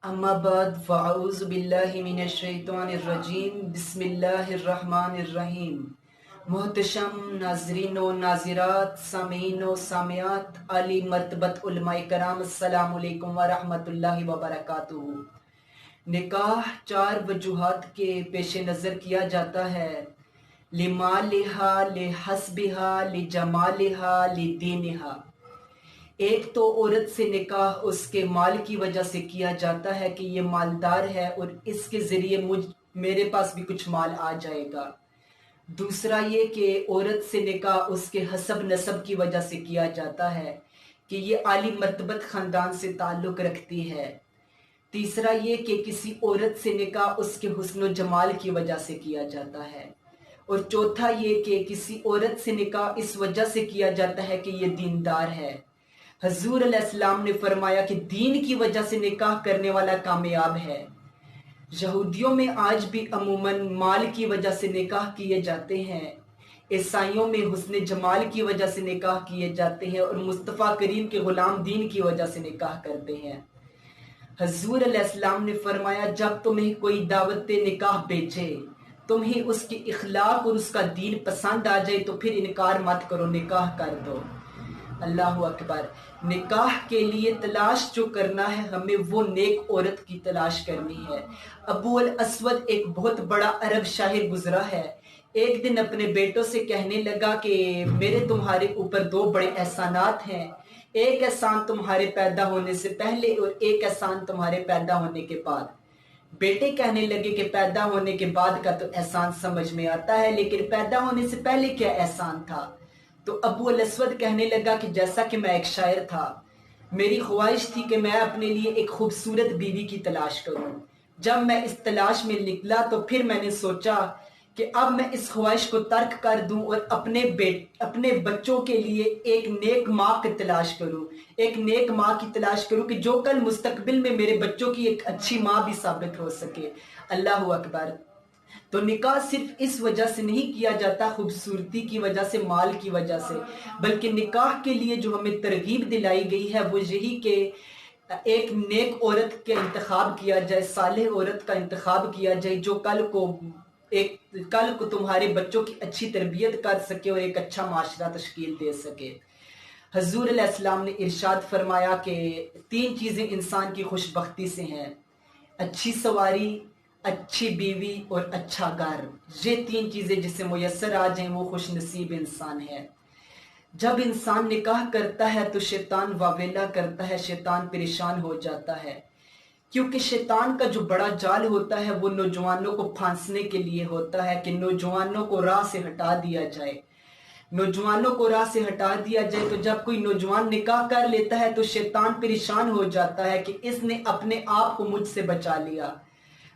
अम्मा बाद फ़अऊज़ु बिल्लाहि मिनश्शैतानिर्रजीम बिस्मिल्लाहिर्रहमानिर्रहीम। मोहतशम नाज़रीन व नाज़िरात, सामीन व सामियात, आली मर्तबत उलमाए कराम, अस्सलामु अलैकुम व रहमतुल्लाहि व बरकातुहू। निकाह चार वजूहात के पेश नज़र किया जाता है। लिमालिहा, लिहस्बिहा, लिजमालिहा, लिदीनिहा। एक तो औरत से निकाह उसके माल की वजह से किया जाता है कि ये मालदार है और इसके ज़रिए मेरे पास भी कुछ माल आ जाएगा। दूसरा ये कि औरत से निकाह उसके हसब नसब की वजह से किया जाता है कि ये आली मर्तबत ख़ानदान से ताल्लुक़ रखती है। तीसरा ये कि किसी औरत से निकाह उसके हुस्न जमाल की वजह से किया जाता है। और चौथा ये कि किसी औरत से निकाह इस वजह से किया जाता है कि ये दीनदार है। हजूर अलैहिस्सलाम ने फरमाया कि दीन की वजह से निकाह करने वाला कामयाब है। यहूदियों में आज भी अमूमन माल की वजह से निकाह किए जाते हैं। ईसाइयों में हुस्न जमाल की वजह से निकाह किए जाते हैं और मुस्तफ़ा करीम के ग़ुलाम दीन की वजह से निकाह करते हैं। हजूर अलैहिस्सलाम ने फरमाया, जब तुम्हें कोई दावत निकाह भेजे, तुम्हें उसकी इखलाक और उसका दीन पसंद आ जाए तो फिर इनकार मत करो, निकाह कर दो। अल्लाह अकबर। निकाह के लिए तलाश जो करना है, हमें वो नेक औरत की तलाश करनी है। अबू अल अस्वद एक बहुत बड़ा अरब शायर गुजरा है। एक दिन अपने बेटों से कहने लगा कि मेरे तुम्हारे ऊपर दो बड़े एहसानात हैं। एक एहसान तुम्हारे पैदा होने से पहले और एक एहसान तुम्हारे पैदा होने के बाद। बेटे कहने लगे कि पैदा होने के बाद का तो एहसान समझ में आता है, लेकिन पैदा होने से पहले क्या एहसान था? तो अबू अल अस्वद कहने लगा कि जैसा कि मैं एक शायर था, मेरी ख्वाहिश थी कि मैं अपने लिए एक खूबसूरत बीवी की तलाश करूं। जब मैं इस तलाश में निकला तो फिर मैंने सोचा कि अब मैं इस ख्वाहिश को तर्क कर दूं और अपने बच्चों के लिए एक नेक माँ की तलाश करूं, एक नेक माँ की तलाश करूं कि जो कल मुस्तकबिल में मेरे बच्चों की एक अच्छी माँ भी साबित हो सके। अल्लाह अकबर। तो निकाह सिर्फ इस वजह से नहीं किया जाता, खूबसूरती की वजह से, माल की वजह से, बल्कि निकाह के लिए जो हमें तरगीब दिलाई गई है वो यही कि एक नेक औरत का इंतखाब किया जाए, सालेह औरत का इंतखाब किया जाए जो कल को तुम्हारे बच्चों की अच्छी तरबियत कर सके और एक अच्छा माशरा तश्कील दे सके। हजूर अलैहिस्सलाम ने इरशाद फरमाया कि तीन चीज़ें इंसान की खुशबख्ती से हैं: अच्छी सवारी, अच्छी बीवी और अच्छा घर। ये तीन चीज़ें जिसे मुयस्सर आ जाएं वो खुश नसीब इंसान है। जब इंसान निकाह करता है तो शैतान वावेला करता है, शैतान परेशान हो जाता है, क्योंकि शैतान का जो बड़ा जाल होता है वो नौजवानों को फांसने के लिए होता है कि नौजवानों को राह से हटा दिया जाए। नौजवानों को राह से हटा दिया जाए तो जब कोई नौजवान निकाह कर लेता है तो शैतान परेशान हो जाता है कि इसने अपने आप को मुझसे बचा लिया।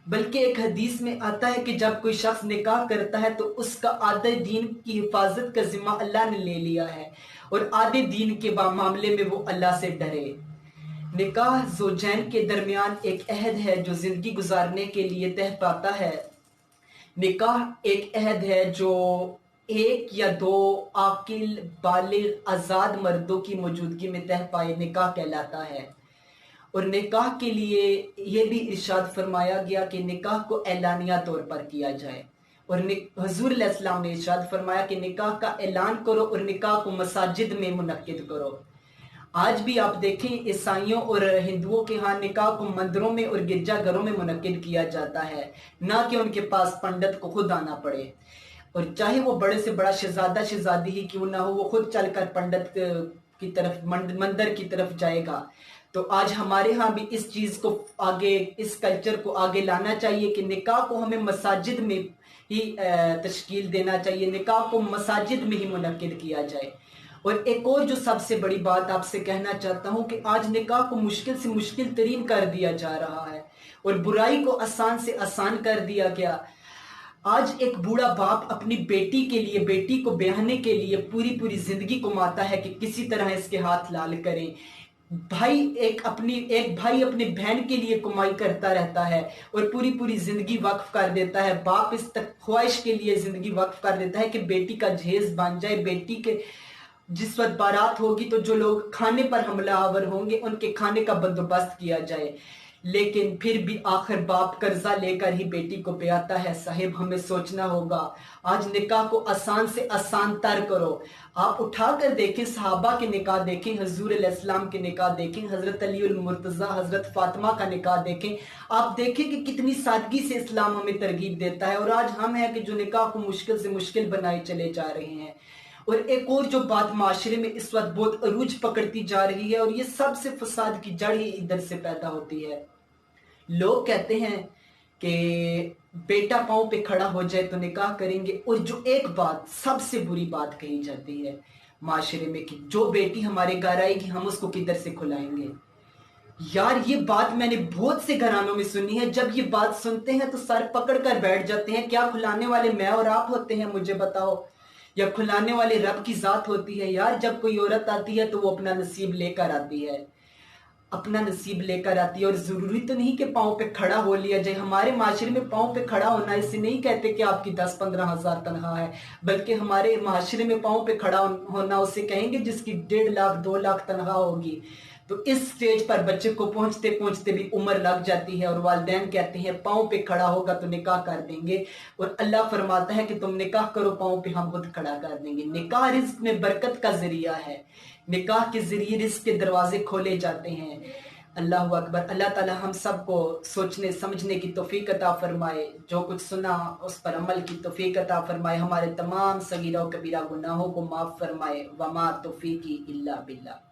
बल्कि एक हदीस में आता है कि जब कोई शख्स निकाह करता है तो उसका आधे दीन की हिफाजत का जिम्मा अल्लाह ने ले लिया है और आधे दीन के मामले में वो अल्लाह से डरे। निकाह ज़ौजैन के दरमियान एक अहद है जो जिंदगी गुजारने के लिए तह पाता है। निकाह एक अहद है जो एक या दो आकिल बालिग आज़ाद मर्दों की मौजूदगी में तह पाए निकाह कहलाता है। और निकाह के लिए यह भी इरशाद फरमाया गया कि निकाह को एलानिया तौर पर किया जाए। और हजूर अलैहिस्सलाम ने इरशाद फरमाया कि निकाह का ऐलान करो और निकाह को मसाजिद में मुनक्किद करो। आज भी आप देखें, ईसाइयों और हिंदुओं के यहाँ निकाह को मंदिरों में और गिरजाघरों में मुनक्किद किया जाता है, ना कि उनके पास पंडित को खुद आना पड़े। और चाहे वो बड़े से बड़ा शहजादा शहजादी ही क्यों ना हो, वो खुद चलकर पंडित की तरफ, मंदिर की तरफ जाएगा। तो आज हमारे यहाँ भी इस चीज़ को आगे, इस कल्चर को आगे लाना चाहिए कि निकाह को हमें मसाजिद में ही तश्कील देना चाहिए, निकाह को मसाजिद में ही मुनक्किद किया जाए। और एक और जो सबसे बड़ी बात आपसे कहना चाहता हूँ कि आज निकाह को मुश्किल से मुश्किल तरीन कर दिया जा रहा है और बुराई को आसान से आसान कर दिया गया। आज एक बूढ़ा बाप अपनी बेटी के लिए, बेटी को ब्याहने के लिए पूरी पूरी जिंदगी कमाता है कि किसी तरह इसके हाथ लाल करें। एक भाई अपनी बहन के लिए कमाई करता रहता है और पूरी पूरी जिंदगी वक्फ कर देता है। बाप इस तक ख्वाहिश के लिए जिंदगी वक्फ कर देता है कि बेटी का जहेज बन जाए, बेटी के जिस वक्त बारात होगी तो जो लोग खाने पर हमलावर होंगे उनके खाने का बंदोबस्त किया जाए। लेकिन फिर भी आखिर बाप कर्जा लेकर ही बेटी को ब्याता है। साहिब हमें सोचना होगा, आज निकाह को आसान से आसान तर करो। आप उठा कर देखें, सहाबा के निकाह देखें, हजूर अलैहिस्सलाम के निकाह देखें, हजरत अली उल मुर्तजा, हजरत फातिमा का निकाह देखें, आप देखें कि कितनी सादगी से इस्लाम हमें तरगीब देता है। और आज हम हैं कि जो निकाह को मुश्किल से मुश्किल बनाए चले जा रहे हैं। और एक और जो बात माशरे में इस वक्त बहुत अरूज पकड़ती जा रही है, और ये सबसे फसाद की जड़ ही इधर से पैदा होती है। लोग कहते हैं कि बेटा पांव पे खड़ा हो जाए तो निकाह करेंगे, और जो एक बात सबसे बुरी बात कही जाती है माशरे में कि जो बेटी हमारे घर आएगी हम उसको किधर से खुलाएंगे। यार ये बात मैंने बहुत से घरानों में सुनी है। जब ये बात सुनते हैं तो सर पकड़ कर बैठ जाते हैं। क्या खुलाने वाले मैं और आप होते हैं, मुझे बताओ, या खुलाने वाले रब की जात होती है? यार जब कोई औरत आती है तो वो अपना नसीब लेकर आती है, अपना नसीब लेकर आती है। और जरूरी तो नहीं कि पाँव पे खड़ा हो लिया जाए। हमारे माशरे में पाँव पे खड़ा होना इसे नहीं कहते कि आपकी 10-15 हज़ार तनख्वाह है, बल्कि हमारे माशरे में पाँव पे खड़ा होना उसे कहेंगे जिसकी 1.5 लाख 2 लाख तनख्वाह होगी। तो इस स्टेज पर बच्चे को पहुंचते पहुंचते भी उम्र लग जाती है, और वालिदैन कहते हैं पाँव पे खड़ा होगा तो निकाह कर देंगे। और अल्लाह फरमाता है कि तुम निकाह करो, पाँव पे हम खुद खड़ा कर देंगे। निकाह रिज्क में बरकत का जरिया है, निकाह के जरिए रिज्क के दरवाजे खोले जाते हैं। अल्लाह अकबर। अल्लाह ताला हम सबको सोचने समझने की तौफीक अता फरमाए, जो कुछ सुना उस पर अमल की तौफीक अता फरमाए, हमारे तमाम सगीरा और कबीरा गुनाहों को माफ फरमाए। वमा तौफीकी इल्ला बिल्लाह।